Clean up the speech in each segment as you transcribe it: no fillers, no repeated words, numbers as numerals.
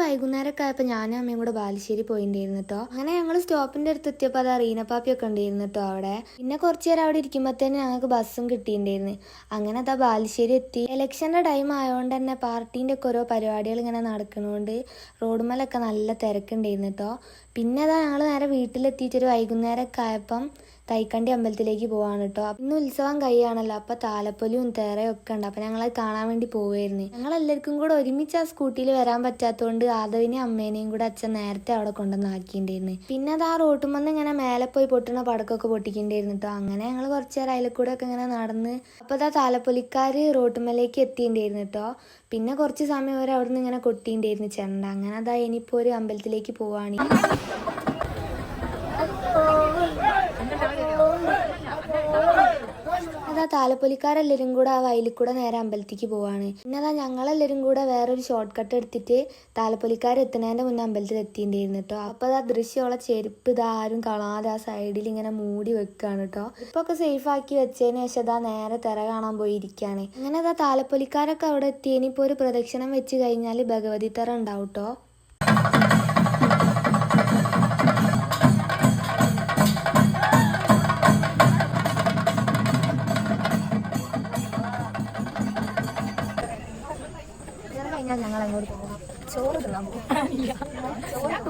വൈകുന്നേരമൊക്കെ ആയപ്പോൾ ഞാനും അമ്മയും കൂടെ ബാലുശ്ശേരി പോയിട്ടുണ്ടായിരുന്നു കേട്ടോ. അങ്ങനെ ഞങ്ങൾ സ്റ്റോപ്പിന്റെ അടുത്ത് എത്തിയപ്പോൾ അത് റീനപ്പാപ്പിയൊക്കെ ഉണ്ടായിരുന്നു കേട്ടോ അവിടെ. പിന്നെ കുറച്ച് നേരം അവിടെ ഇരിക്കുമ്പോഴത്തേന് ഞങ്ങൾക്ക് ബസ്സും കിട്ടിയിട്ടുണ്ടായിരുന്നു. അങ്ങനെ അതാ ബാലുശ്ശേരി എത്തി. ഇലക്ഷന്റെ ടൈം ആയതുകൊണ്ട് തന്നെ പാർട്ടീൻ്റെ ഒക്കെ ഓരോ പരിപാടികൾ ഇങ്ങനെ നടക്കുന്നതുകൊണ്ട് റോഡുമേലൊക്കെ നല്ല തിരക്കുണ്ടായിരുന്നു കേട്ടോ. പിന്നെ അതാ ഞങ്ങൾ നേരെ വീട്ടിലെത്തിയിട്ടൊരു വൈകുന്നേരമൊക്കെ ആയപ്പം തൈക്കണ്ടി അമ്പലത്തിലേക്ക് പോവാണ് കേട്ടോ. ഇന്ന് ഉത്സവം കഴിയാണല്ലോ, അപ്പൊ താലപ്പൊലിയും തേറയും ഒക്കെ ഉണ്ട്. അപ്പൊ ഞങ്ങളത് കാണാൻ വേണ്ടി പോവായിരുന്നു. ഞങ്ങളെല്ലാവർക്കും കൂടെ ഒരുമിച്ച് ആ സ്കൂട്ടിയിൽ വരാൻ പറ്റാത്തതുകൊണ്ട് ആദവിനെയും അമ്മേനെയും കൂടെ അച്ഛൻ നേരത്തെ അവിടെ കൊണ്ടുവന്ന് ആക്കിയിട്ടുണ്ടായിരുന്നു. പിന്നെ അത് ആ റോട്ടുമെന്ന് ഇങ്ങനെ മേലെ പോയി പൊട്ടുന്ന പടക്കമൊക്കെ പൊട്ടിക്കേണ്ടിയിരുന്നു കേട്ടോ. അങ്ങനെ ഞങ്ങൾ കുറച്ച് നേരം അതിൽ കൂടെ ഒക്കെ ഇങ്ങനെ നടന്ന് അപ്പോൾ അതാ താലപ്പൊലിക്കാർ റോട്ടുമലേക്ക് എത്തിയിട്ടുണ്ടായിരുന്നു കേട്ടോ. പിന്നെ കുറച്ച് സമയം വരെ അവിടെ നിന്ന് ഇങ്ങനെ കൊട്ടിയിട്ടുണ്ടായിരുന്നു ചെണ്ട. അങ്ങനെ അതാ ഇനിയിപ്പോൾ ഒരു അമ്പലത്തിലേക്ക് പോവാണ്. അതാ താലപ്പൊലിക്കാരെല്ലാവരും കൂടെ ആ വയലിൽ കൂടെ നേരെ അമ്പലത്തേക്ക് പോവാണ്. പിന്നെ അതാ ഞങ്ങളെല്ലാവരും കൂടെ വേറൊരു ഷോർട്ട് കട്ട് എടുത്തിട്ട് താലപ്പൊലിക്കാരെത്തുന്നതിൻ്റെ മുന്നേ അമ്പലത്തിൽ എത്തിയിട്ടുണ്ടായിരുന്നു കേട്ടോ. അപ്പോൾ ആ ദൃശ്യമുള്ള ചെരുപ്പ് ഇതാരും കാണാതെ ആ സൈഡിൽ ഇങ്ങനെ മൂടി വെക്കുകയാണ് കേട്ടോ. ഇപ്പൊ ഒക്കെ സേഫ് ആക്കി വെച്ചതിന് ശേഷം അതാ നേരെ തിര കാണാൻ പോയിരിക്കുകയാണ്. അങ്ങനെ അതാ താലപ്പൊലിക്കാരൊക്കെ അവിടെ എത്തി. ഇനിയിപ്പോൾ ഒരു പ്രദക്ഷിണം വെച്ച് കഴിഞ്ഞാൽ ഭഗവതി തറ ഉണ്ടാവും കേട്ടോ.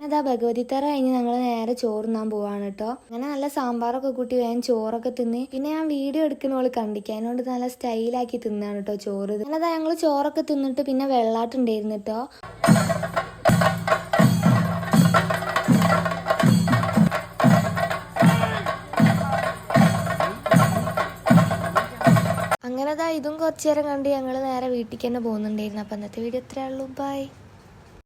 അതാ ഭഗവതി തറ കഴിഞ്ഞ് ഞങ്ങൾ നേരെ ചോറ് തിന്നാൻ പോവാണ് കേട്ടോ. അങ്ങനെ നല്ല സാമ്പാറൊക്കെ കൂട്ടി വേഗം ചോറൊക്കെ തിന്ന്. പിന്നെ ഞാൻ വീഡിയോ എടുക്കുന്നവള് കണ്ടിക്കുക, അതിനോട് നല്ല സ്റ്റൈലാക്കി തിന്നാണ് കേട്ടോ ചോറ്. അങ്ങനെ അതാ ഞങ്ങൾ ചോറൊക്കെ തിന്നിട്ട് പിന്നെ വെള്ളാട്ടുണ്ടായിരുന്നു കേട്ടോ. അങ്ങനെ അതാ ഇതും കുറച്ചു നേരം കണ്ട് ഞങ്ങൾ നേരെ വീട്ടിലേക്ക് തന്നെ പോകുന്നുണ്ടായിരുന്നു. അപ്പം ഇന്നത്തെ വീഡിയോ ഇത്രയേ ഉള്ളൂ. ബൈ.